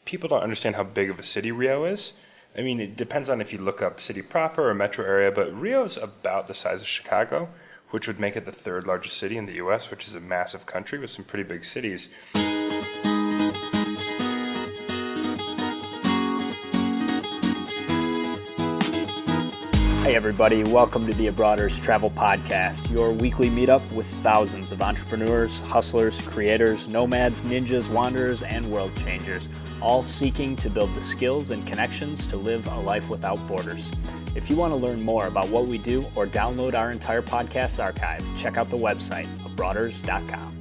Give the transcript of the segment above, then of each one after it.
people don't understand how big of a city Rio is. I mean, it depends on if you look up city proper or metro area, but Rio is about the size of Chicago, which would make it the third largest city in the U.S., which is a massive country with some pretty big cities. Hey everybody, welcome to the Abroaders Travel Podcast, your weekly meetup with thousands of entrepreneurs, hustlers, creators, nomads, ninjas, wanderers, and world changers, all seeking to build the skills and connections to live a life without borders. If you want to learn more about what we do or download our entire podcast archive, check out the website, abroaders.com.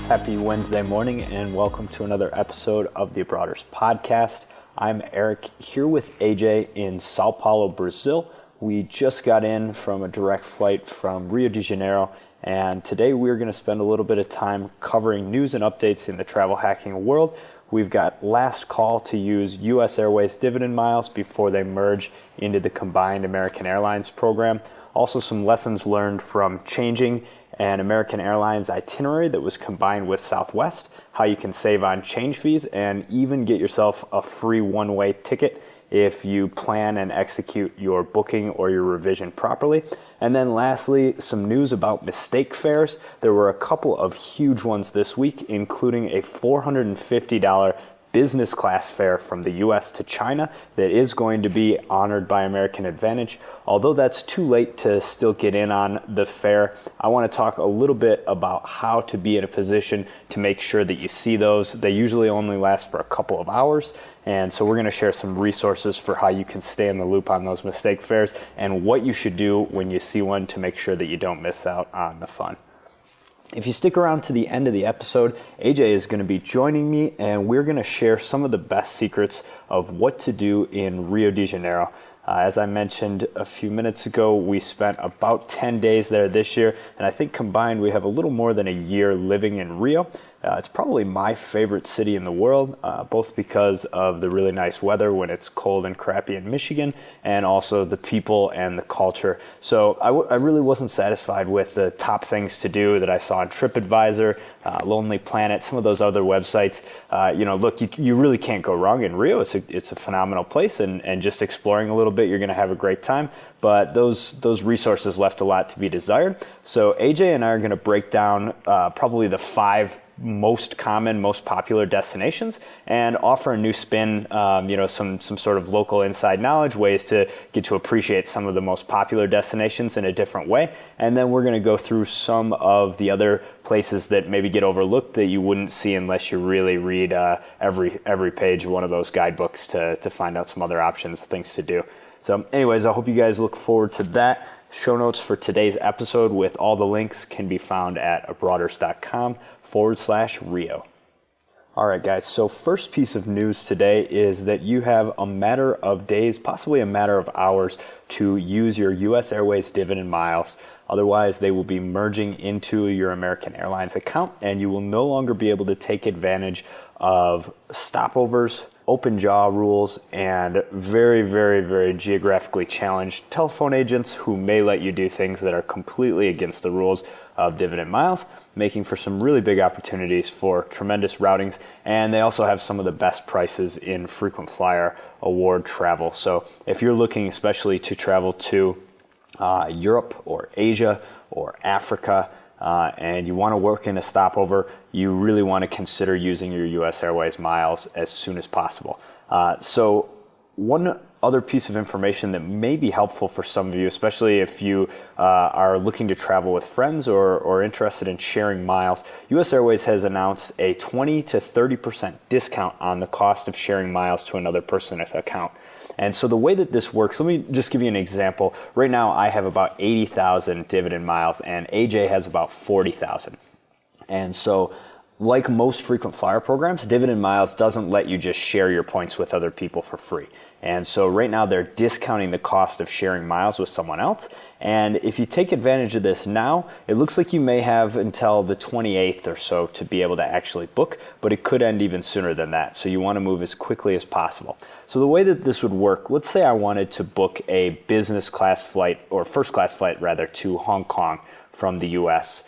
Happy Wednesday morning and welcome to another episode of the Abroaders Podcast. I'm Eric, here with AJ in Sao Paulo, Brazil. We just got in from a direct flight from Rio De Janiero, and today we're going to spend a little bit of time covering news and updates in the travel hacking world. We've got last call to use US Airways dividend miles before they merge into the combined American Airlines program. Also some lessons learned from changing an American Airlines itinerary that was combined with Southwest, how you can save on change fees and even get yourself a free one-way ticket if you plan and execute your booking or your revision properly. And then lastly, some news about mistake fares. There were a couple of huge ones this week, including a $450 business class fare from the US to China that is going to be honored by American Advantage. Although that's too late to still get in on the fare, I want to talk a little bit about how to be in a position to make sure that you see those. They usually only last for a couple of hours, and so we're going to share some resources for how you can stay in the loop on those mistake fares and what you should do when you see one to make sure that you don't miss out on the fun. If you stick around to the end of the episode, AJ is going to be joining me and we're going to share some of the best secrets of what to do in Rio De Janeiro. As I mentioned a few minutes ago, we spent about 10 days there this year, and I think combined we have a little more than a year living in Rio. It's probably my favorite city in the world, both because of the really nice weather when it's cold and crappy in Michigan, and also the people and the culture. So I really wasn't satisfied with the top things to do that I saw on TripAdvisor, Lonely Planet, some of those other websites. Look, you really can't go wrong in Rio. It's a phenomenal place, and just exploring a little bit, you're going to have a great time. But those resources left a lot to be desired. So AJ and I are going to break down probably the 5 most common, most popular destinations and offer a new spin, some sort of local inside knowledge, ways to get to appreciate some of the most popular destinations in a different way. And then we're going to go through some of the other places that maybe get overlooked that you wouldn't see unless you really read every page of one of those guidebooks to find out some other options, things to do. So anyways, I hope you guys look forward to that. Show notes for today's episode with all the links can be found at abroaders.com/Rio. All right, guys, so first piece of news today is that you have a matter of days, possibly a matter of hours, to use your US Airways dividend miles. Otherwise, they will be merging into your American Airlines account, and you will no longer be able to take advantage of stopovers, open jaw rules, and very, very, very geographically challenged telephone agents who may let you do things that are completely against the rules of dividend miles, making for some really big opportunities for tremendous routings. And they also have some of the best prices in frequent flyer award travel. So if you're looking especially to travel to Europe or Asia or Africa, and you want to work in a stopover, you really want to consider using your US Airways miles as soon as possible. So one other piece of information that may be helpful for some of you, especially if you are looking to travel with friends or interested in sharing miles, US Airways has announced a 20 to 30% discount on the cost of sharing miles to another person's account. And so the way that this works, let me just give you an example. Right now I have about 80,000 dividend miles and AJ has about 40,000. And so like most frequent flyer programs, dividend miles doesn't let you just share your points with other people for free. And so right now they're discounting the cost of sharing miles with someone else. And if you take advantage of this now, it looks like you may have until the 28th or so to be able to actually book, but it could end even sooner than that. So you want to move as quickly as possible. So the way that this would work, let's say I wanted to book a business class flight, or first class flight rather, to Hong Kong from the US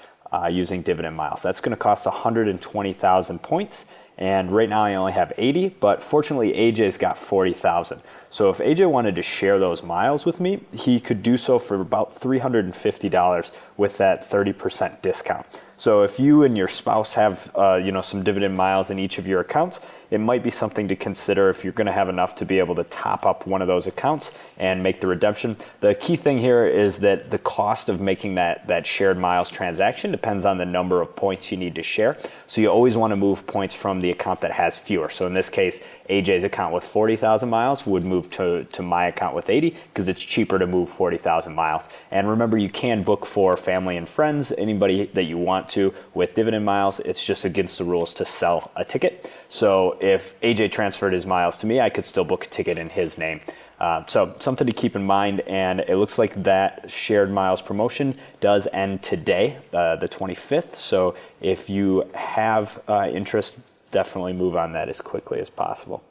using dividend miles. That's going to cost 120,000 points. and right now I only have 80, but fortunately AJ's got 40,000. So if AJ wanted to share those miles with me, he could do so for about $350 with that 30% discount. So if you and your spouse have some dividend miles in each of your accounts, it might be something to consider if you're going to have enough to be able to top up one of those accounts and make the redemption. The key thing here is that the cost of making that shared miles transaction depends on the number of points you need to share. So you always want to move points from the account that has fewer. So in this case, AJ's account with 40,000 miles would move to my account with 80 because it's cheaper to move 40,000 miles. And remember, you can book for family and friends, anybody that you want to with dividend miles. It's just against the rules to sell a ticket. So if AJ transferred his miles to me, I could still book a ticket in his name. So something to keep in mind, and it looks like that shared miles promotion does end today, the 25th. So if you have interest, definitely move on that as quickly as possible.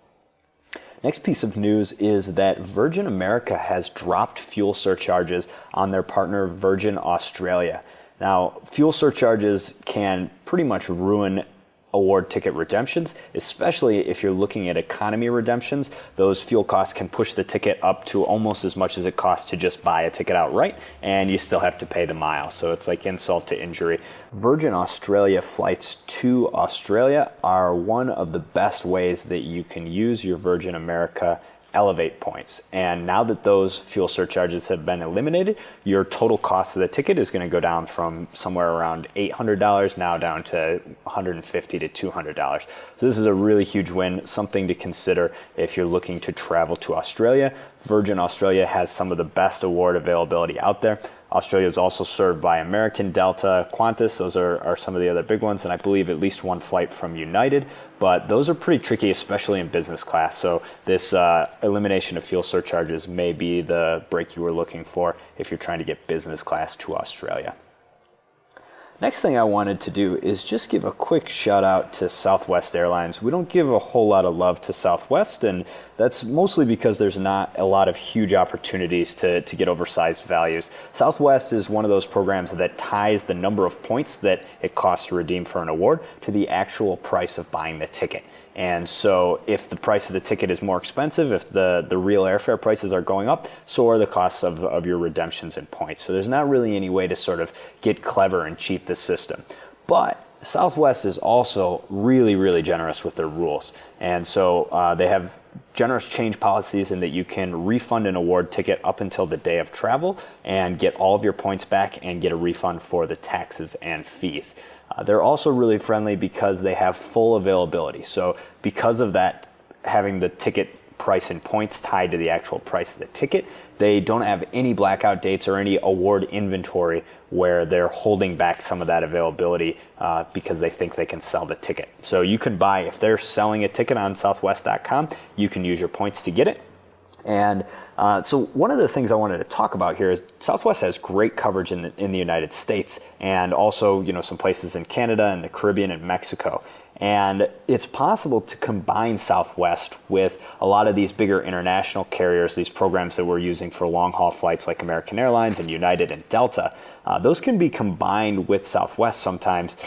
Next piece of news is that Virgin America has dropped fuel surcharges on their partner Virgin Australia. Now, fuel surcharges can pretty much ruin award ticket redemptions, especially if you're looking at economy redemptions. Those fuel costs can push the ticket up to almost as much as it costs to just buy a ticket outright, and you still have to pay the mile. So it's like insult to injury. Virgin Australia flights to Australia are one of the best ways that you can use your Virgin America Elevate points. And now that those fuel surcharges have been eliminated, your total cost of the ticket is going to go down from somewhere around $800 now down to $150 to $200. So this is a really huge win, something to consider if you're looking to travel to Australia. Virgin Australia has some of the best award availability out there. Australia is also served by American, Delta, Qantas. Those are some of the other big ones, and I believe at least one flight from United. But those are pretty tricky, especially in business class. So this elimination of fuel surcharges may be the break you were looking for if you're trying to get business class to Australia. Next thing I wanted to do is just give a quick shout out to Southwest Airlines. We don't give a whole lot of love to Southwest, and that's mostly because there's not a lot of huge opportunities to get oversized values. Southwest is one of those programs that ties the number of points that it costs to redeem for an award to the actual price of buying the ticket. And so if the price of the ticket is more expensive, if the real airfare prices are going up, so are the costs of your redemptions and points. So there's not really any way to sort of get clever and cheat the system. But Southwest is also really, really generous with their rules. And so they have generous change policies in that you can refund an award ticket up until the day of travel and get all of your points back and get a refund for the taxes and fees. They're also really friendly because they have full availability. So because of that, having the ticket price and points tied to the actual price of the ticket, they don't have any blackout dates or any award inventory where they're holding back some of that availability because they think they can sell the ticket. So you can buy, if they're selling a ticket on southwest.com, you can use your points to get it. And so one of the things I wanted to talk about here is Southwest has great coverage in the United States and also, some places in Canada and the Caribbean and Mexico. And it's possible to combine Southwest with a lot of these bigger international carriers, these programs that we're using for long-haul flights like American Airlines and United and Delta. Those can be combined with Southwest sometimes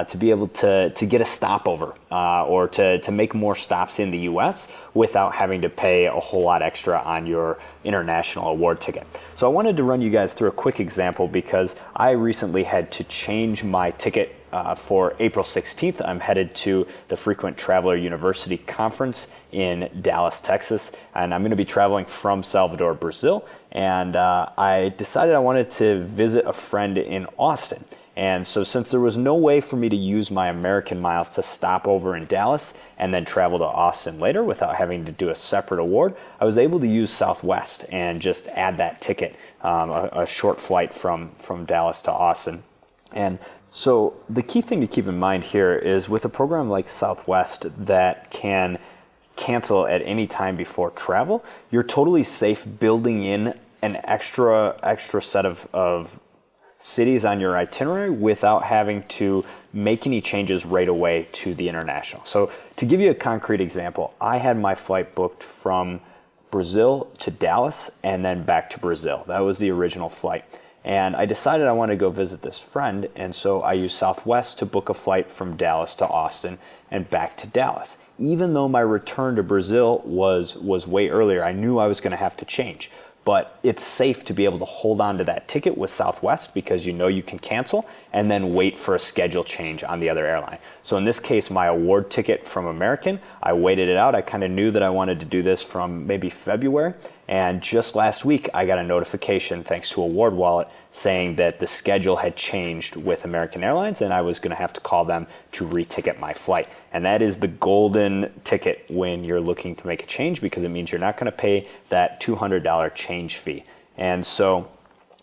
to be able to get a stopover or to make more stops in the U.S. without having to pay a whole lot extra on your international award ticket. So I wanted to run you guys through a quick example because I recently had to change my ticket for April 16th. I'm headed to the Frequent Traveler University Conference in Dallas, Texas, and I'm going to be traveling from Salvador, Brazil. And I decided I wanted to visit a friend in Austin. And so since there was no way for me to use my American miles to stop over in Dallas and then travel to Austin later without having to do a separate award, I was able to use Southwest and just add that ticket, a short flight from Dallas to Austin. And so the key thing to keep in mind here is with a program like Southwest that can cancel at any time before travel, you're totally safe building in an extra set of cities on your itinerary without having to make any changes right away to the international. So to give you a concrete example, I had my flight booked from Brazil to Dallas and then back to Brazil. That was the original flight. And I decided I wanted to go visit this friend, and so I used Southwest to book a flight from Dallas to Austin, and back to Dallas. Even though my return to Brazil was way earlier, I knew I was going to have to change. But it's safe to be able to hold on to that ticket with Southwest because you know you can cancel and then wait for a schedule change on the other airline. So in this case, my award ticket from American, I waited it out. I kind of knew that I wanted to do this from maybe February. And just last week, I got a notification thanks to Award Wallet saying that the schedule had changed with American Airlines and I was going to have to call them to reticket my flight. And that is the golden ticket when you're looking to make a change because it means you're not going to pay that $200 change fee. And so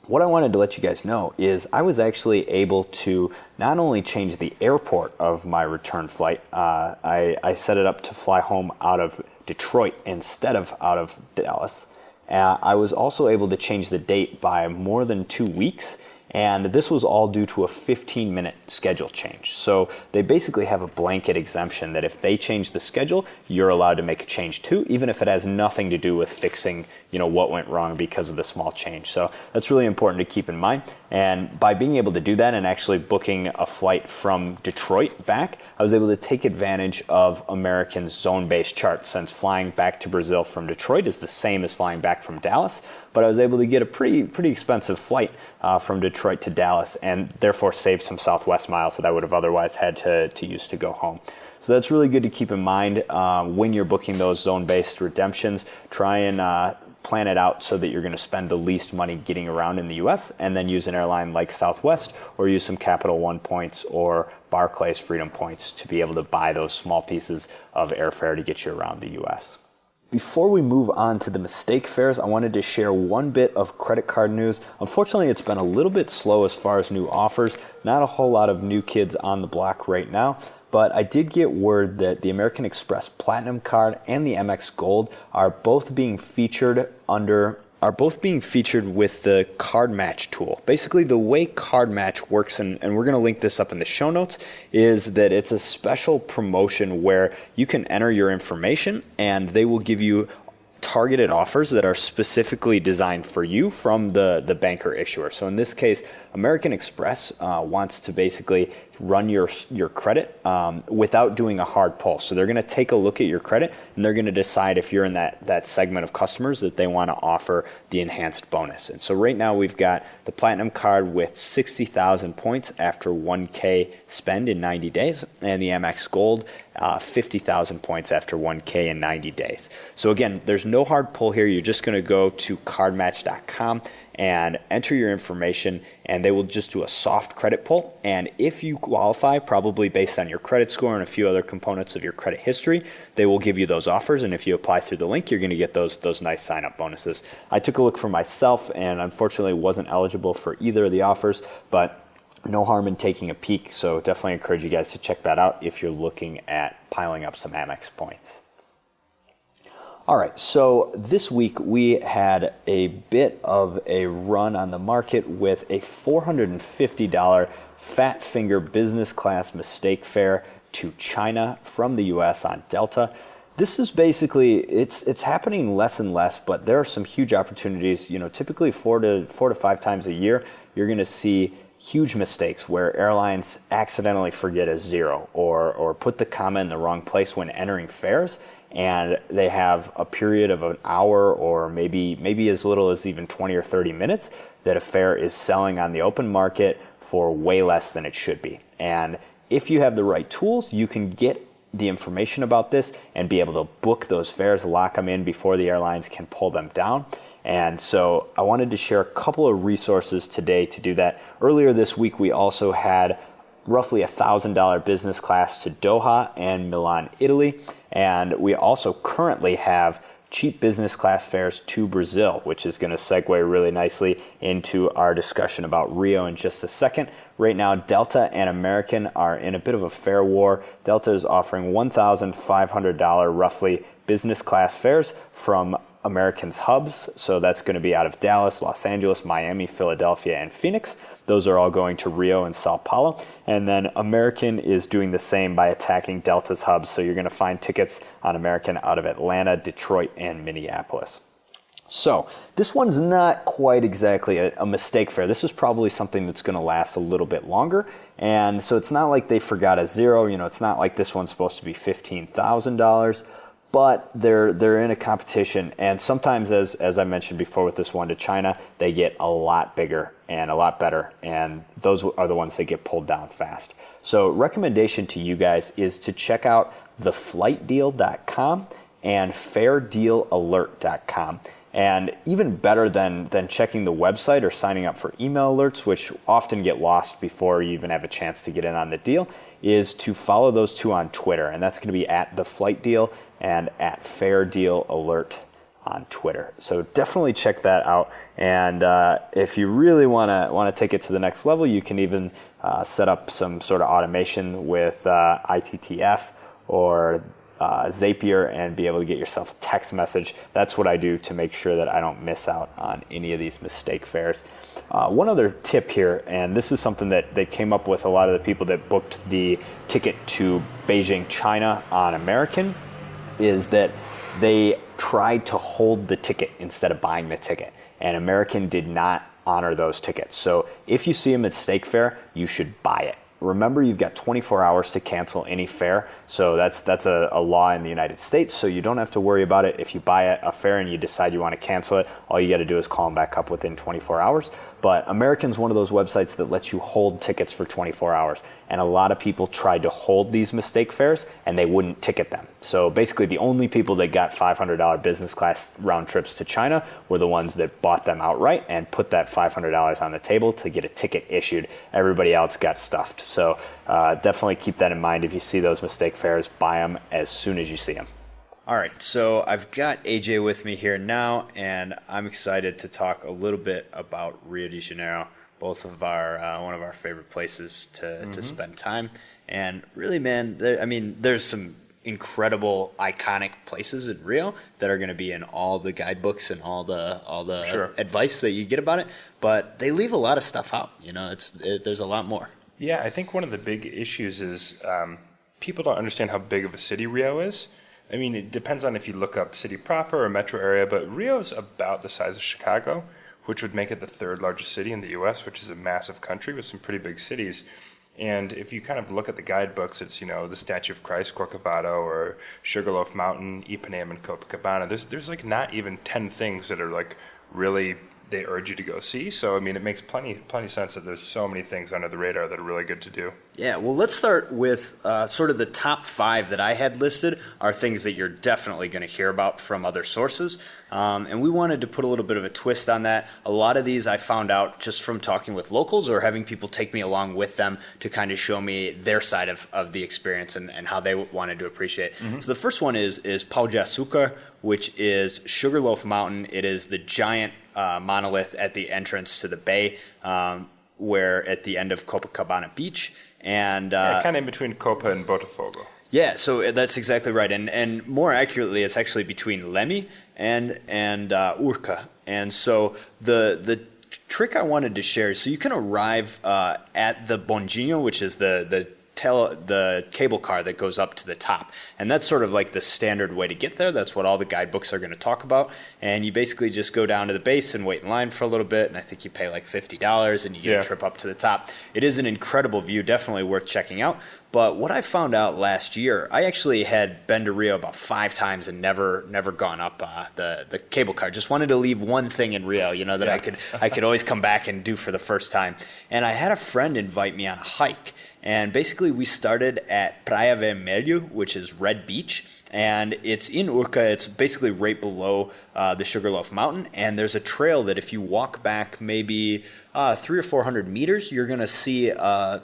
what I wanted to let you guys know is I was actually able to not only change the airport of my return flight, I set it up to fly home out of Detroit instead of out of Dallas. I was also able to change the date by more than 2 weeks, and this was all due to a 15-minute schedule change. So they basically have a blanket exemption that if they change the schedule, you're allowed to make a change too, even if it has nothing to do with fixing, what went wrong because of the small change. So that's really important to keep in mind. And by being able to do that and actually booking a flight from Detroit back, I was able to take advantage of American's zone-based chart, since flying back to Brazil from Detroit is the same as flying back from Dallas. But I was able to get a pretty expensive flight from Detroit to Dallas and therefore save some Southwest miles that I would have otherwise had to use to go home. So that's really good to keep in mind when you're booking those zone-based redemptions. Try and plan it out so that you're going to spend the least money getting around in the US, and then use an airline like Southwest or use some Capital One points or Barclays Freedom points to be able to buy those small pieces of airfare to get you around the US. Before we move on to the mistake fares, I wanted to share one bit of credit card news. Unfortunately, it's been a little bit slow as far as new offers. Not a whole lot of new kids on the block right now, but I did get word that the American Express Platinum Card and the Amex Gold are both being featured with the card match tool. Basically, the way card match works, and we're going to link this up in the show notes, is that it's a special promotion where you can enter your information and they will give you targeted offers that are specifically designed for you from the banker issuer. So in this case, American Express wants to basically run your credit without doing a hard pull. So they're going to take a look at your credit and they're going to decide if you're in that segment of customers that they want to offer the enhanced bonus. And so right now we've got the Platinum Card with 60,000 points after 1K spend in 90 days, and the Amex Gold 50,000 points after 1K in 90 days. So again, there's no hard pull here. You're just going to go to cardmatch.com and enter your information, and they will just do a soft credit pull. And if you qualify, probably based on your credit score and a few other components of your credit history, they will give you those offers. And if you apply through the link, you're going to get those nice sign-up bonuses. I took a look for myself and unfortunately wasn't eligible for either of the offers, but no harm in taking a peek. So definitely encourage you guys to check that out if you're looking at piling up some Amex points. All right, so this week we had a bit of a run on the market with a $450 fat finger business class mistake fare to China from the US on Delta. This is basically, it's happening less and less, but there are some huge opportunities. Typically four to five times a year, you're going to see huge mistakes where airlines accidentally forget a zero or put the comma in the wrong place when entering fares. And they have a period of an hour or maybe as little as even 20 or 30 minutes that a fare is selling on the open market for way less than it should be. And if you have the right tools, you can get the information about this and be able to book those fares, lock them in before the airlines can pull them down. And so I wanted to share a couple of resources today to do that. Earlier this week, we also had roughly $1,000 business class to Doha and Milan, Italy. And we also currently have cheap business class fares to Brazil, which is going to segue really nicely into our discussion about Rio in just a second. Right now, Delta and American are in a bit of a fare war. Delta is offering $1,500 roughly business class fares from American's hubs. So that's going to be out of Dallas, Los Angeles, Miami, Philadelphia, and Phoenix. Those are all going to Rio and Sao Paulo. And then American is doing the same by attacking Delta's hubs. So you're going to find tickets on American out of Atlanta, Detroit, and Minneapolis. So this one's not quite exactly a mistake fare. This is probably something that's going to last a little bit longer. And so it's not like they forgot a zero. It's not like this one's supposed to be $15,000, but they're in a competition. And sometimes, as I mentioned before with this one to China, they get a lot bigger and a lot better. And those are the ones that get pulled down fast. So recommendation to you guys is to check out theflightdeal.com and fairdealalert.com. And even better than checking the website or signing up for email alerts, which often get lost before you even have a chance to get in on the deal, is to follow those two on Twitter. And that's going to be at theflightdeal and at fairdealalert on Twitter. So definitely check that out. And if you really want to take it to the next level, you can even set up some sort of automation with ITTF or Zapier and be able to get yourself a text message. That's what I do to make sure that I don't miss out on any of these mistake fares. One other tip here, and this is something that they came up with a lot of the people that booked the ticket to Beijing, China on American, is that they tried to hold the ticket instead of buying the ticket. And American did not honor those tickets. So if you see a mistake fare, you should buy it. Remember, you've got 24 hours to cancel any fare. So that's a law in the United States. So you don't have to worry about it. If you buy a fare and you decide you want to cancel it, all you got to do is call them back up within 24 hours. But American's one of those websites that lets you hold tickets for 24 hours. And a lot of people tried to hold these mistake fares and they wouldn't ticket them. So basically the only people that got $500 business class round trips to China were the ones that bought them outright and put that $500 on the table to get a ticket issued. Everybody else got stuffed. So definitely keep that in mind. If you see those mistake fares, buy them as soon as you see them. All right, so I've got AJ with me here now, and I'm excited to talk a little bit about Rio de Janeiro, both of our one of our favorite places to spend time. And really, man, there's some incredible, iconic places in Rio that are going to be in all the guidebooks and all the Sure. advice that you get about it. But they leave a lot of stuff out. There's a lot more. Yeah, I think one of the big issues is people don't understand how big of a city Rio is. I mean, it depends on if you look up city proper or metro area, but Rio is about the size of Chicago, which would make it the third largest city in the U.S., which is a massive country with some pretty big cities. And if you kind of look at the guidebooks, it's, the Statue of Christ, Corcovado, or Sugarloaf Mountain, Ipanema, and Copacabana. There's like not even 10 things that are like really they urge you to go see. So, I mean, it makes plenty sense that there's so many things under the radar that are really good to do. Yeah, well, let's start with sort of the top 5 that I had listed are things that you're definitely going to hear about from other sources. And we wanted to put a little bit of a twist on that. A lot of these I found out just from talking with locals or having people take me along with them to kind of show me their side of the experience and how they wanted to appreciate. Mm-hmm. So the first one is Pau de Açúcar, which is Sugarloaf Mountain. It is the giant monolith at the entrance to the bay, where at the end of Copacabana Beach. And kind of in between Copa and Botafogo. Yeah, so that's exactly right. And more accurately, it's actually between Leme and Urca. And so the trick I wanted to share is so you can arrive at the Bondinho, which is the cable car that goes up to the top. And that's sort of like the standard way to get there. That's what all the guidebooks are going to talk about. And you basically just go down to the base and wait in line for a little bit. And I think you pay like $50 and you get a trip up to the top. It is an incredible view, definitely worth checking out. But what I found out last year, I actually had been to Rio about 5 times and never gone up the cable car. Just wanted to leave one thing in Rio, that I could always come back and do for the first time. And I had a friend invite me on a hike. And basically we started at Praia Vermelho, which is Red Beach. And it's in Urca. It's basically right below the Sugarloaf Mountain. And there's a trail that if you walk back maybe 300 or 400 meters, you're going to see a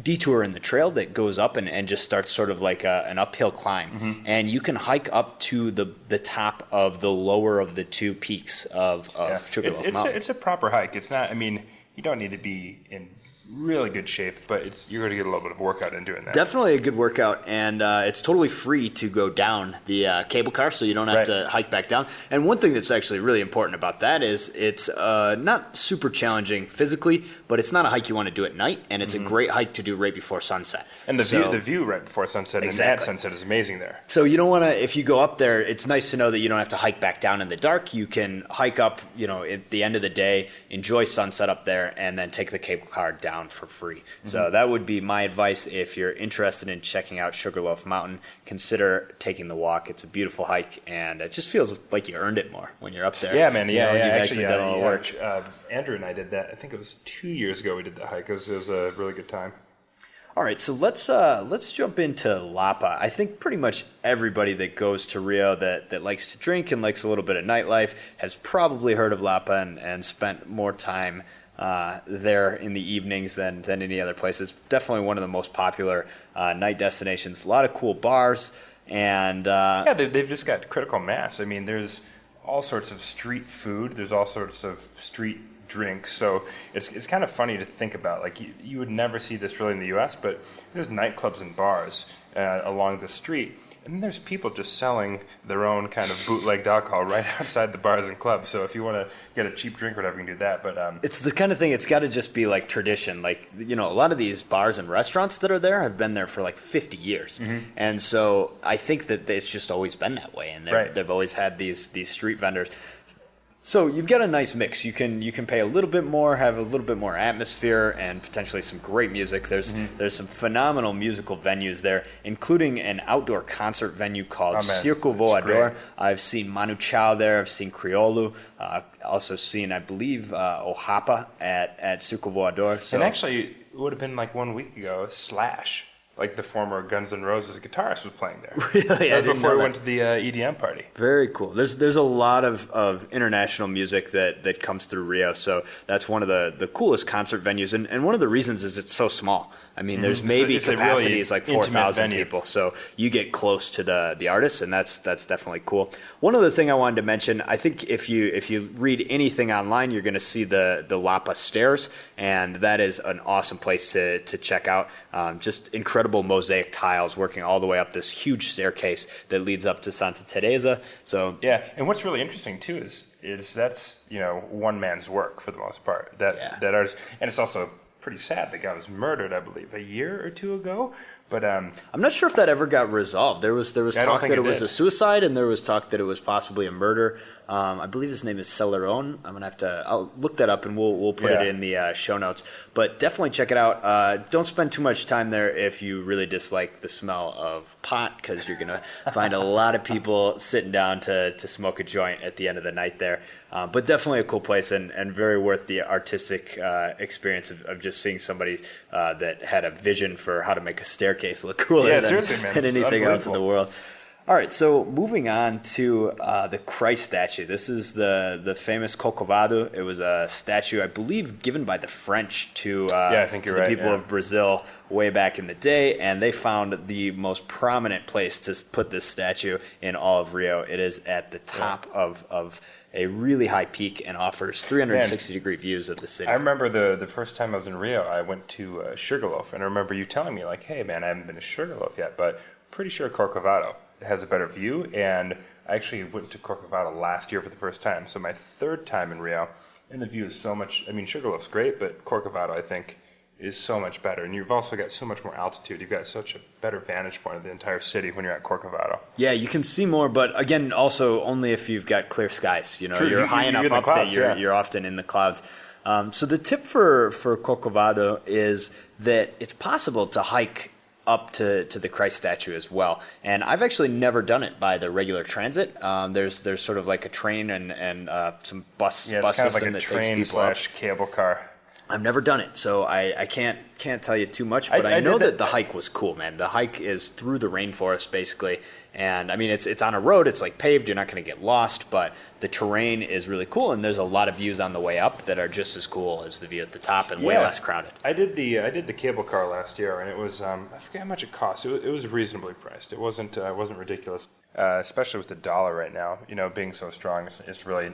detour in the trail that goes up and just starts sort of like an uphill climb. Mm-hmm. And you can hike up to the top of the lower of the 2 peaks of Sugarloaf Mountain. It's a proper hike. It's not, you don't need to be in really good shape, but you're going to get a little bit of workout in doing that. Definitely a good workout, and it's totally free to go down the cable car, so you don't have to hike back down. And one thing that's actually really important about that is it's not super challenging physically, but it's not a hike you want to do at night, and it's a great hike to do right before sunset. And the view right before sunset and at sunset is amazing there. So you don't want to, if you go up there, it's nice to know that you don't have to hike back down in the dark. You can hike up, at the end of the day, enjoy sunset up there, and then take the cable car down for free. So that would be my advice if you're interested in checking out Sugarloaf Mountain. Consider taking the walk. It's a beautiful hike, and it just feels like you earned it more when you're up there. Yeah, man. Yeah, you've actually done all the work. Andrew and I did that. I think it was 2 years ago we did the hike. It was a really good time. All right, so let's jump into Lapa. I think pretty much everybody that goes to Rio that likes to drink and likes a little bit of nightlife has probably heard of Lapa and spent more time there in the evenings than any other place. It's definitely one of the most popular night destinations. A lot of cool bars, and they've just got critical mass. I mean, there's all sorts of street food. There's all sorts of street drinks. So it's kind of funny to think about. Like you would never see this really in the U.S., but there's nightclubs and bars along the street. And then there's people just selling their own kind of bootlegged alcohol right outside the bars and clubs. So if you want to get a cheap drink or whatever, you can do that. But it's the kind of thing, it's got to just be like tradition. Like, a lot of these bars and restaurants that are there have been there for like 50 years. And so I think that it's just always been that way. And they've always had these street vendors. So you've got a nice mix. You can pay a little bit more, have a little bit more atmosphere, and potentially some great music. There's some phenomenal musical venues there, including an outdoor concert venue called Circo Voador. I've seen Manu Chao there. I've seen Criollo. Also seen, I believe, Ojapa at Circo Voador. So. And actually, it would have been like 1 week ago, Slash, like the former Guns N' Roses guitarist, was playing there. Really? That was before we went to the EDM party. Very cool. There's a lot of international music that comes through Rio, so that's one of the coolest concert venues, and one of the reasons is it's so small. I mean, there's maybe capacity is like 4,000 people, so you get close to the artists, and that's definitely cool. One other thing I wanted to mention, I think if you read anything online, you're going to see the Lapa Stairs, and that is an awesome place to check out. Just incredible mosaic tiles working all the way up this huge staircase that leads up to Santa Teresa. So yeah, and what's really interesting too is that's one man's work for the most part. That artist, and it's also pretty sad. The guy was murdered, I believe, a year or two ago. But I'm not sure if that ever got resolved. There was talk that it was a suicide, and there was talk that it was possibly a murder. I believe his name is Celeron. I'll look that up, and we'll put it in the show notes. But definitely check it out. Don't spend too much time there if you really dislike the smell of pot, because you're gonna find a lot of people sitting down to smoke a joint at the end of the night there. But definitely a cool place, and very worth the artistic experience of just seeing somebody that had a vision for how to make a staircase look cooler than anything else in the world. All right, so moving on to the Christ statue. This is the famous Corcovado. It was a statue, I believe, given by the French to the people of Brazil way back in the day, and they found the most prominent place to put this statue in all of Rio. It is at the top of a really high peak and offers 360-degree views of the city. I remember the first time I was in Rio, I went to Sugarloaf, and I remember you telling me, like, hey, man, I haven't been to Sugarloaf yet, but pretty sure Corcovado has a better view, and I actually went to Corcovado last year for the first time, so my third time in Rio, and the view is so much, I mean, Sugarloaf's great, but Corcovado, I think, is so much better, and you've also got so much more altitude. You've got such a better vantage point of the entire city when you're at Corcovado. Yeah, you can see more, but again, also only if you've got clear skies. True. You're high enough up clouds, that you're often in the clouds. So the tip for Corcovado is that it's possible to hike up to the Christ statue as well, and I've actually never done it by the regular transit. There's sort of like a train and some bus system kind of like a that train takes people / cable car. I've never done it, so I can't tell you too much, but I know that the hike was cool, man. The hike is through the rainforest, basically, and I mean, it's on a road, it's like paved, you're not going to get lost, but the terrain is really cool, and there's a lot of views on the way up that are just as cool as the view at the top and way less crowded. I did the cable car last year, and it was, I forget how much it cost. It was reasonably priced. It wasn't ridiculous, especially with the dollar right now, being so strong. It's really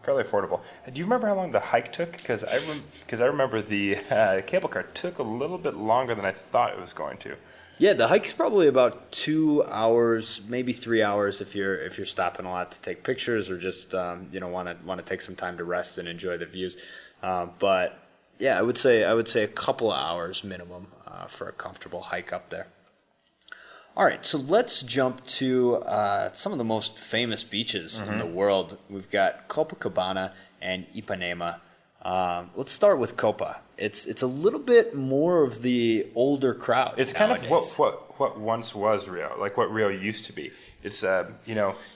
fairly affordable. Do you remember how long the hike took? Because I remember the cable car took a little bit longer than I thought it was going to. Yeah, the hike's probably about 2 hours, maybe 3 hours if you're stopping a lot to take pictures or just want to take some time to rest and enjoy the views. But yeah, I would say a couple of hours minimum for a comfortable hike up there. All right, so let's jump to some of the most famous beaches in the world. We've got Copacabana and Ipanema. Let's start with Copa. It's a little bit more of the older crowd. It's nowadays. kind of what once was Rio, like what Rio used to be. It's if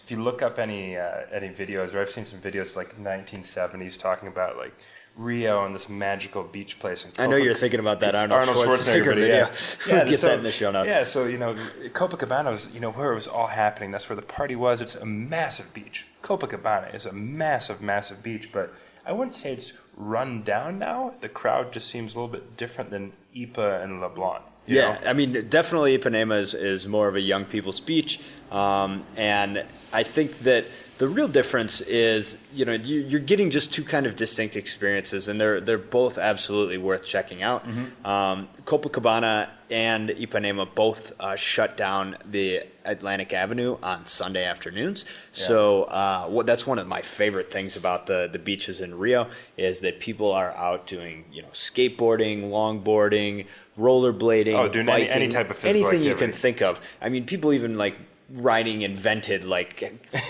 you look up any videos, or I've seen some videos like the 1970s talking about like Rio and this magical beach place in Copa. I know you're thinking about that Arnold Schwarzenegger video. Yeah, Get that in the show notes. Yeah, so Copacabana was where it was all happening. That's where the party was. It's a massive beach. Copacabana is a massive, massive beach, but I wouldn't say it's run down now. The crowd just seems a little bit different than Ipa and Leblon. You know? I mean, definitely Ipanema is more of a young people's beach, and I think that the real difference is, you're getting just two kind of distinct experiences, and they're both absolutely worth checking out. Copacabana and Ipanema both shut down the Atlantic Avenue on Sunday afternoons. Yeah. So that's one of my favorite things about the beaches in Rio is that people are out doing skateboarding, longboarding, rollerblading, doing biking, any type of physical anything activity you can think of. I mean, people even writing invented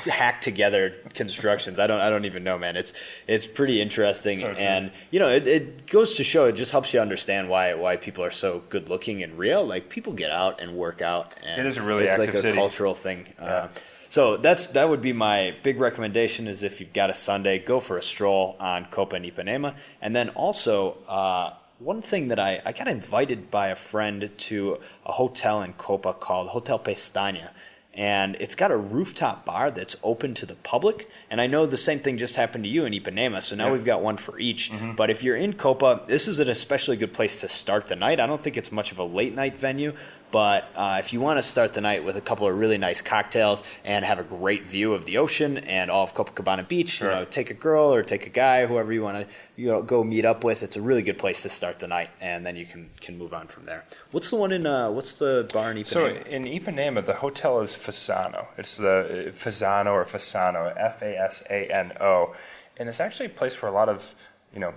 hacked together constructions. I don't even know, man. It's pretty interesting, so and it goes to show, it just helps you understand why people are so good looking in Rio. Like, people get out and work out, and it is a really it's active like a city. cultural thing. Yeah. So that would be my big recommendation, is if you've got a Sunday, go for a stroll on Copa and Ipanema. And then also one thing that I got invited by a friend to a hotel in Copa called Hotel Pestaña. And it's got a rooftop bar that's open to the public. And I know the same thing just happened to you in Ipanema, so now we've got one for each. But if you're in Copa, this is an especially good place to start the night. I don't think it's much of a late night venue, but if you want to start the night with a couple of really nice cocktails and have a great view of the ocean and all of Copacabana Beach, sure. Take a girl or take a guy, whoever you want to go meet up with. It's a really good place to start the night, and then you can move on from there. What's the one in what's the bar in Ipanema? So in Ipanema, the hotel is Fasano. It's the Fasano or Fasano, Fasano, and it's actually a place where a lot of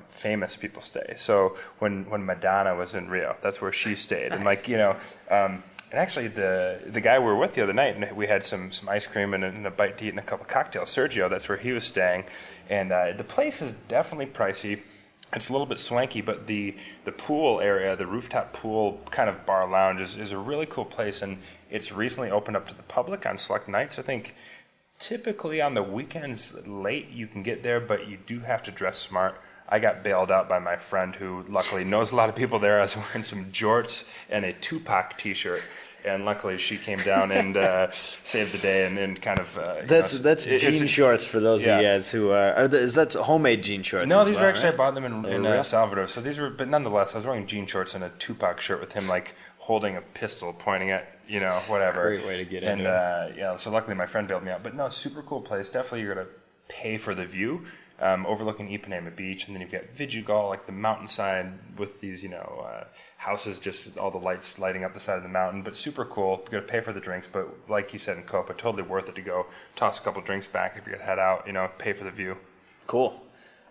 famous people stay. So when Madonna was in Rio, that's where she stayed. Nice. And and actually the guy we were with the other night, and we had some ice cream and a bite to eat and a couple cocktails. Sergio, that's where he was staying, and the place is definitely pricey. It's a little bit swanky, but the pool area, the rooftop pool kind of bar lounge is a really cool place, and it's recently opened up to the public on select nights. I think typically on the weekends late you can get there, but you do have to dress smart. I got bailed out by my friend who luckily knows a lot of people there. I was wearing some jorts and a Tupac t-shirt, and luckily she came down and saved the day and kind of... That's jean shorts for those of you guys who is that homemade jean shorts? No, these were actually, right? I bought them in El Salvador. So these were, but nonetheless, I was wearing jean shorts and a Tupac shirt with him holding a pistol pointing at, whatever. Great way to get into it. And so luckily my friend bailed me out. But no, super cool place. Definitely you're going to pay for the view. Overlooking Ipanema Beach, and then you've got Vidigal, like the mountainside with these, houses, just with all the lights lighting up the side of the mountain. But super cool. You're going to pay for the drinks, but like you said in Copa, totally worth it to go toss a couple drinks back if you're going to head out, pay for the view. Cool.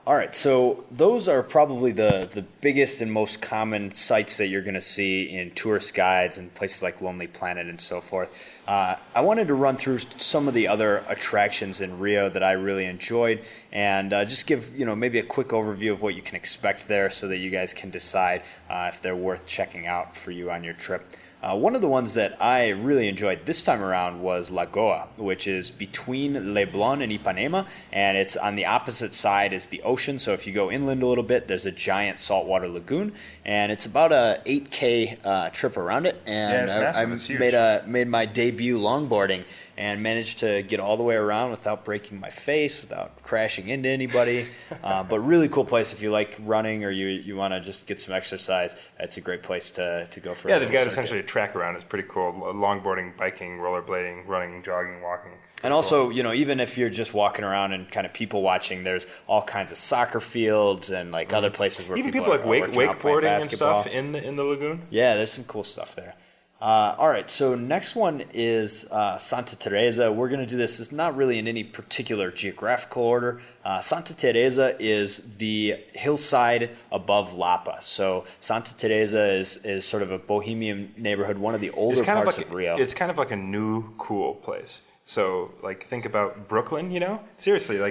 All right, so those are probably the biggest and most common sites that you're going to see in tourist guides and places like Lonely Planet and so forth. I wanted to run through some of the other attractions in Rio that I really enjoyed and just give maybe a quick overview of what you can expect there so that you guys can decide if they're worth checking out for you on your trip. One of the ones that I really enjoyed this time around was Lagoa, which is between Leblon and Ipanema, and it's on the opposite side is the ocean. So if you go inland a little bit, there's a giant saltwater lagoon, and it's about a 8K trip around it. And it's massive. It's huge. made my debut longboarding, and managed to get all the way around without breaking my face, without crashing into anybody. But really cool place if you like running or you want to just get some exercise. It's a great place to go for. Yeah, they've got essentially a track around. It's pretty cool. Longboarding, biking, rollerblading, running, jogging, walking. And also, even if you're just walking around and kind of people watching, there's all kinds of soccer fields and like other places where even people like wakeboarding and stuff in the lagoon. Yeah, there's some cool stuff there. All right, so next one is Santa Teresa. We're going to do this. It's not really in any particular geographical order. Santa Teresa is the hillside above Lapa. So Santa Teresa is sort of a bohemian neighborhood, one of the older parts of Rio. It's kind of like a new, cool place. So, like, think about Brooklyn, Seriously,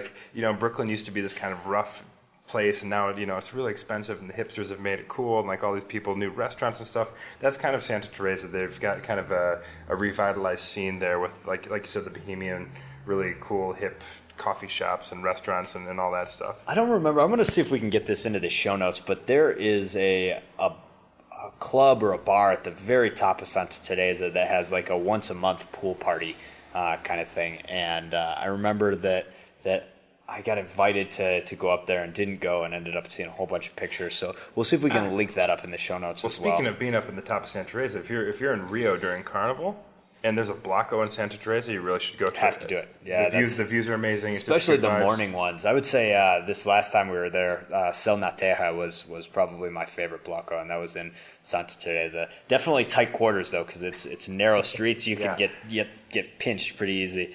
Brooklyn used to be this kind of rough place, and now, it's really expensive, and the hipsters have made it cool, and, like, all these people, new restaurants and stuff. That's kind of Santa Teresa. They've got kind of a revitalized scene there with, like you said, the bohemian, really cool, hip coffee shops and restaurants and all that stuff. I don't remember. I'm going to see if we can get this into the show notes, but there is a club or a bar at the very top of Santa Teresa that has, like, a once-a-month pool party kind of thing, and I remember that I got invited to go up there and didn't go, and ended up seeing a whole bunch of pictures. So we'll see if we can link that up in the show notes as well. Speaking of being up in the top of Santa Teresa, if you're in Rio during Carnival and there's a Blocko in Santa Teresa, you really should go to it. Have to do it. Yeah, the views are amazing, especially the morning ones. I would say this last time we were there, Cel na Terra was probably my favorite Blocko, and that was in Santa Teresa. Definitely tight quarters though, because it's narrow streets. You could get pinched pretty easy.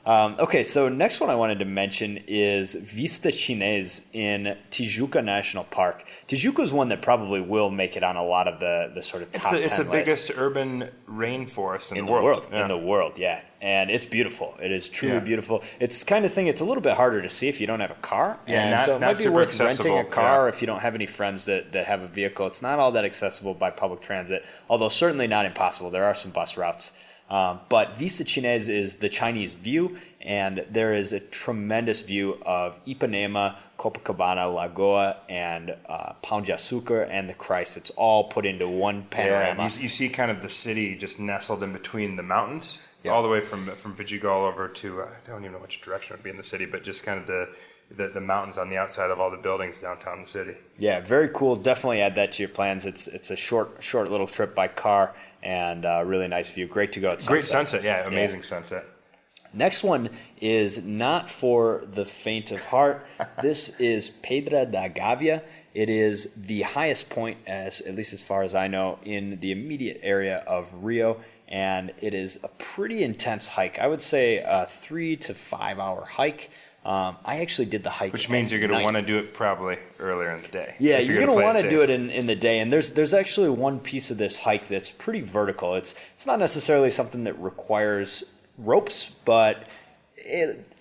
Okay, so next one I wanted to mention is Vista Chinês in Tijuca National Park. Tijuca is one that probably will make it on a lot of the sort of top 10 lists. It's the biggest urban rainforest in the world. In the world, yeah. And it's beautiful. It is truly beautiful. It's the kind of thing, it's a little bit harder to see if you don't have a car. Yeah, and so it might be worth renting a car if you don't have any friends that have a vehicle. It's not all that accessible by public transit, although certainly not impossible. There are some bus routes. But Vista Chinês is the Chinese view, and there is a tremendous view of Ipanema, Copacabana, Lagoa, and Pão de Açúcar, and the Christ. It's all put into one panorama. Yeah, you see kind of the city just nestled in between the mountains, all the way from Vidigal over to, I don't even know which direction it would be in the city, but just kind of the mountains on the outside of all the buildings downtown the city. Yeah, very cool. Definitely add that to your plans. It's a short little trip by car, and really nice view. Great to go at sunset. Great sunset, yeah, amazing sunset. Next one is not for the faint of heart. This is Pedra da Gávea. It is the highest point, at least as far as I know, in the immediate area of Rio, and it is a pretty intense hike. I would say a 3 to 5 hour hike. I actually did the hike, which means you're going to want to do it probably earlier in the day. Yeah, you're going to want to do it in the day. And there's actually one piece of this hike that's pretty vertical. It's not necessarily something that requires ropes, but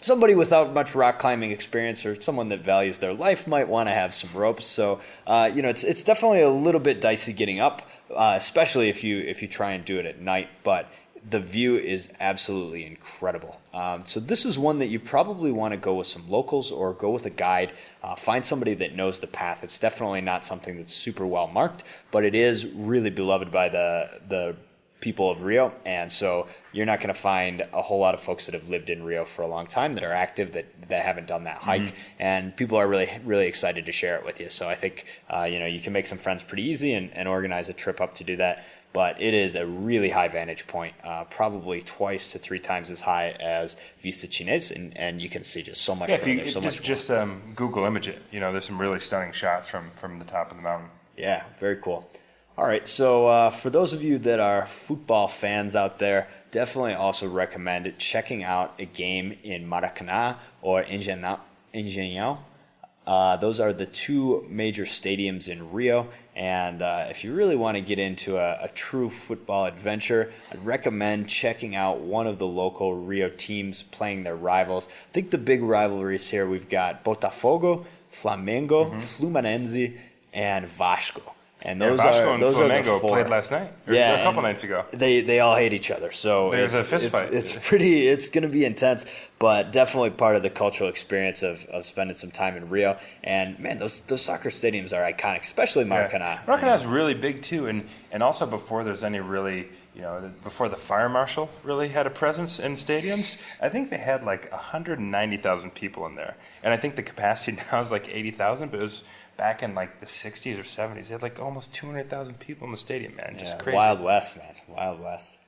somebody without much rock climbing experience or someone that values their life might want to have some ropes. So it's definitely a little bit dicey getting up, especially if you try and do it at night. But the view is absolutely incredible. So this is one that you probably want to go with some locals or go with a guide. Find somebody that knows the path. It's definitely not something that's super well marked, but it is really beloved by the people of Rio. And so you're not going to find a whole lot of folks that have lived in Rio for a long time that are active that haven't done that hike. Mm-hmm. And people are really, really excited to share it with you. So I think, you can make some friends pretty easy and organize a trip up to do that. But it is a really high vantage point, probably 2 to 3 times as high as Vista Chinês, and you can see just so much. Yeah, if you just Google image it, there's some really stunning shots from the top of the mountain. Yeah, very cool. All right, so for those of you that are football fans out there, definitely also recommend checking out a game in Maracanã or Engenhão. Those are the 2 major stadiums in Rio, and if you really want to get into a true football adventure, I'd recommend checking out one of the local Rio teams playing their rivals. I think the big rivalries here, we've got Botafogo, Flamengo, Fluminense, and Vasco. And those Vasco and those Flamengo are the 4. played last night. Yeah, a couple nights ago. They all hate each other, so there's a fist fight. It's going to be intense, but definitely part of the cultural experience of spending some time in Rio. And man, those soccer stadiums are iconic, especially Maracanã. Yeah. Maracanã is really big too, and also before there's any really before the fire marshal really had a presence in stadiums, I think they had like 190,000 people in there. And I think the capacity now is like 80,000, but it was back in like the 60s or 70s. They had like almost 200,000 people in the stadium, man. Just crazy. Wild West, man. Wild West.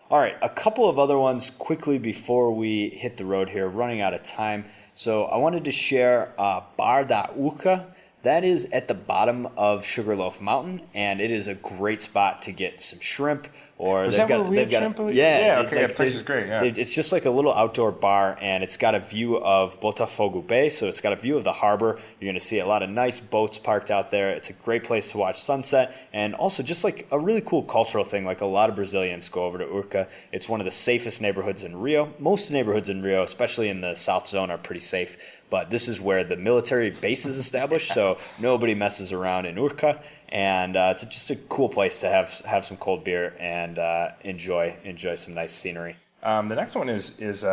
All right, a couple of other ones quickly before we hit the road here, running out of time. So I wanted to share Bar da Urca. That is at the bottom of Sugarloaf Mountain, and it is a great spot to get some shrimp. Or that where we had shrimp? Yeah, okay, that place is great, yeah. It's just like a little outdoor bar, and it's got a view of Botafogo Bay, so it's got a view of the harbor. You're going to see a lot of nice boats parked out there. It's a great place to watch sunset, and also just like a really cool cultural thing, like a lot of Brazilians go over to Urca. It's one of the safest neighborhoods in Rio. Most neighborhoods in Rio, especially in the South Zone, are pretty safe, but this is where the military base is established, so nobody messes around in Urca. And it's just a cool place to have some cold beer and enjoy some nice scenery. The next one is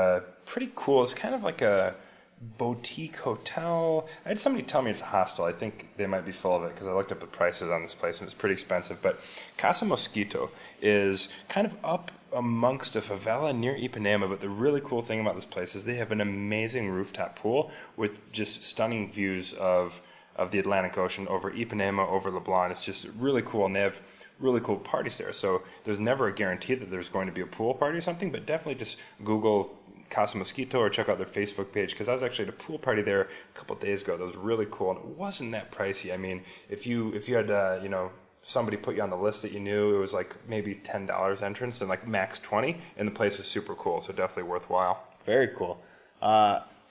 pretty cool. It's kind of like a boutique hotel. I had somebody tell me it's a hostel. I think they might be full of it because I looked up the prices on this place and it's pretty expensive. But Casa Mosquito is kind of up amongst a favela near Ipanema. But the really cool thing about this place is they have an amazing rooftop pool with just stunning views of the Atlantic Ocean over Ipanema, over Leblon. It's just really cool, and they have really cool parties there. So there's never a guarantee that there's going to be a pool party or something, but definitely just Google Casa Mosquito or check out their Facebook page, because I was actually at a pool party there a couple of days ago. That was really cool, and it wasn't that pricey. I mean, if you had somebody put you on the list that you knew, it was like maybe $10 entrance and like max 20, and the place was super cool, so definitely worthwhile. Very cool.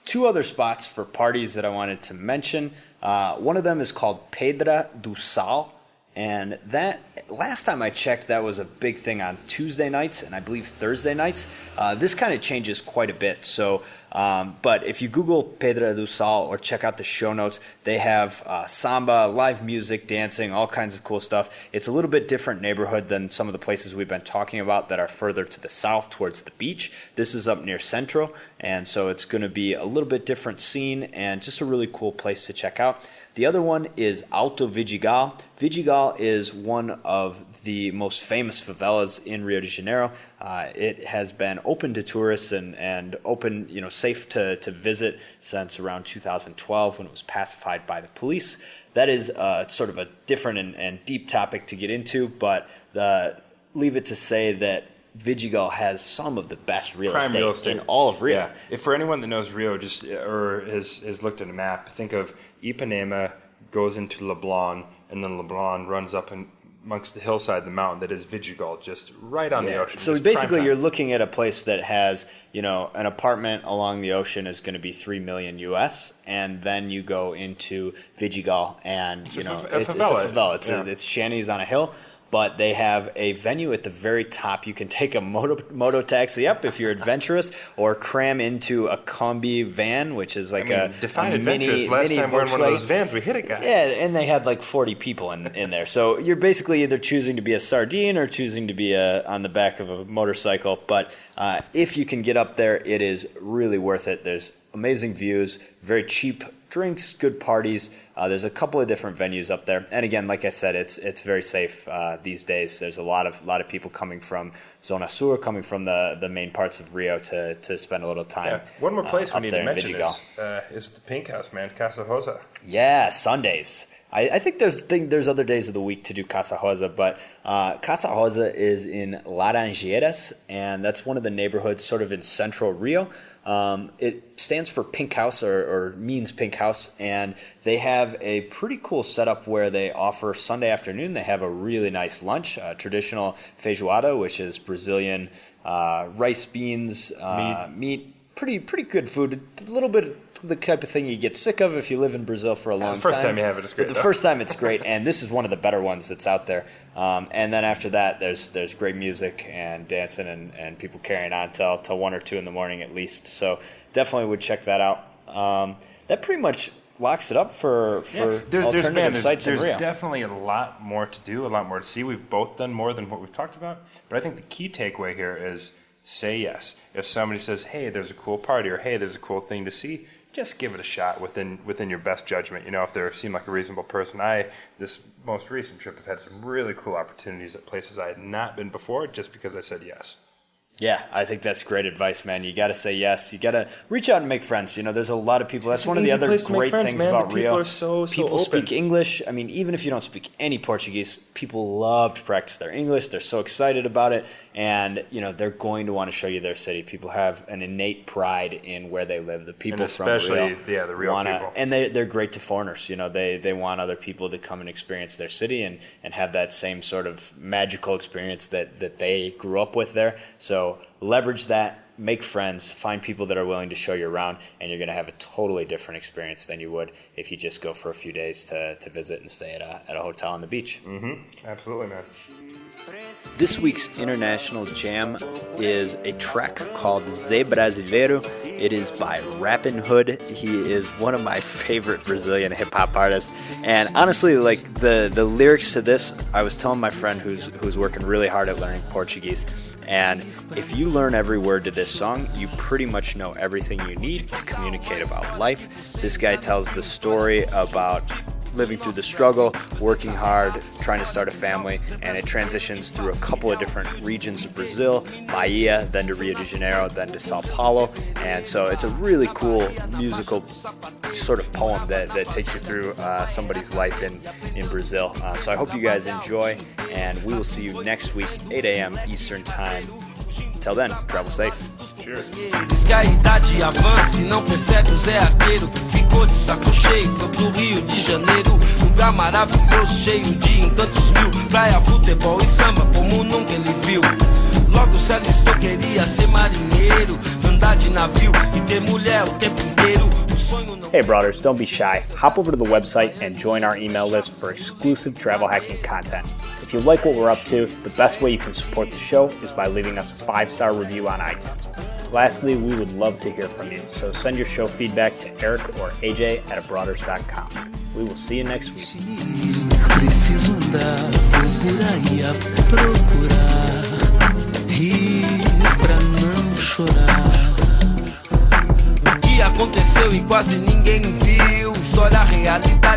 Two other spots for parties that I wanted to mention. One of them is called Pedra do Sal, and that, last time I checked, that was a big thing on Tuesday nights and I believe Thursday nights. This kind of changes quite a bit. So, but if you Google Pedra do Sal or check out the show notes, they have samba, live music, dancing, all kinds of cool stuff. It's a little bit different neighborhood than some of the places we've been talking about that are further to the south towards the beach. This is up near Centro, and so it's going to be a little bit different scene and just a really cool place to check out. The other one is Alto Vidigal. Vidigal is one of the most famous favelas in Rio de Janeiro. It has been open to tourists and open, safe to visit since around 2012 when it was pacified by the police. That is sort of a different and deep topic to get into, but leave it to say that Vidigal has some of the best real estate in all of Rio. Yeah. If for anyone that knows Rio or has looked at a map, think of Ipanema goes into Leblon, and then Leblon runs up amongst the hillside, the mountain that is Vidigal, just right on the ocean. So basically you're looking at a place that has, an apartment along the ocean is going to be $3 million US, and then you go into Vidigal and, it's a favela. It's shanties on a hill. But they have a venue at the very top. You can take a moto taxi up if you're adventurous, or cram into a combi van, which is like define a adventurous. mini Last time we were in one of Volkswagen. those vans, we hit a guy. Yeah, and they had like 40 people in there. So you're basically either choosing to be a sardine or choosing to be on the back of a motorcycle. But if you can get up there, it is really worth it. There's amazing views, very cheap drinks, good parties. There's a couple of different venues up there, and again, like I said, it's very safe these days. There's a lot of people coming from Zona Sur, coming from the main parts of Rio to spend a little time. Yeah. One more place we need to mention Vidigal. is the Pink House, man, Casa Rosa. Yeah, Sundays. I think there's other days of the week to do Casa Rosa, but Casa Rosa is in Laranjeiras, and that's one of the neighborhoods sort of in central Rio. It stands for Pink House or means Pink House, and they have a pretty cool setup where they offer Sunday afternoon. They have a really nice lunch, traditional feijoada, which is Brazilian rice, beans, meat. Pretty good food. A little bit the type of thing you get sick of if you live in Brazil for a long time. The first time you have it, it's great. But the first time it's great, and this is one of the better ones that's out there. And then after that, there's great music and dancing and people carrying on till 1 or 2 in the morning at least. So definitely would check that out. That pretty much locks it up for alternative sites in Rio. There's definitely a lot more to do, a lot more to see. We've both done more than what we've talked about, but I think the key takeaway here is say yes. If somebody says, hey, there's a cool party, or hey, there's a cool thing to see, just give it a shot within your best judgment. If they seem like a reasonable person. This most recent trip, have had some really cool opportunities at places I had not been before just because I said yes. Yeah, I think that's great advice, man. You got to say yes. You got to reach out and make friends. There's a lot of people. That's one of the other great things about Rio. People are so people open. Speak English. I mean, even if you don't speak any Portuguese, people love to practice their English. They're so excited about it. And, they're going to want to show you their city. People have an innate pride in where they live. The people and from Rio. Especially, the Rio people. And they're great to foreigners. They want other people to come and experience their city and have that same sort of magical experience that they grew up with there. So leverage that, make friends, find people that are willing to show you around, and you're going to have a totally different experience than you would if you just go for a few days to visit and stay at a hotel on the beach. Mm-hmm. Absolutely, man. This week's international jam is a track called Zé Brasileiro. It is by Rappin' Hood. He is one of my favorite Brazilian hip-hop artists. And honestly, like the lyrics to this, I was telling my friend who's working really hard at learning Portuguese, and if you learn every word to this song, you pretty much know everything you need to communicate about life. This guy tells the story about living through the struggle, working hard, trying to start a family, and it transitions through a couple of different regions of Brazil, Bahia, then to Rio De Janeiro, then to Sao Paulo, and so it's a really cool musical sort of poem that takes you through somebody's life in Brazil. So I hope you guys enjoy, and we will see you next week, 8 a.m. Eastern Time. Until then, travel safe. Cheers. Diz que a idade avança e não percebe o Zé Arteiro que ficou de saco cheio, foi pro Rio de Janeiro, lugar maravilhoso, cheio de encantos mil, praia, futebol e samba como nunca ele viu. Logo se alistou, queria ser marinheiro, andar de navio e ter mulher o tempo inteiro. Hey brothers, don't be shy. Hop over to the website and join our email list for exclusive travel hacking content. If you like what we're up to, the best way you can support the show is by leaving us a 5-star review on iTunes. Lastly, we would love to hear from you, so send your show feedback to Eric or AJ at abroaders.com. We will see you next week. Preciso andar, vou por aí a procurar, rir pra não chorar. O que aconteceu e quase ninguém viu, história, realidade.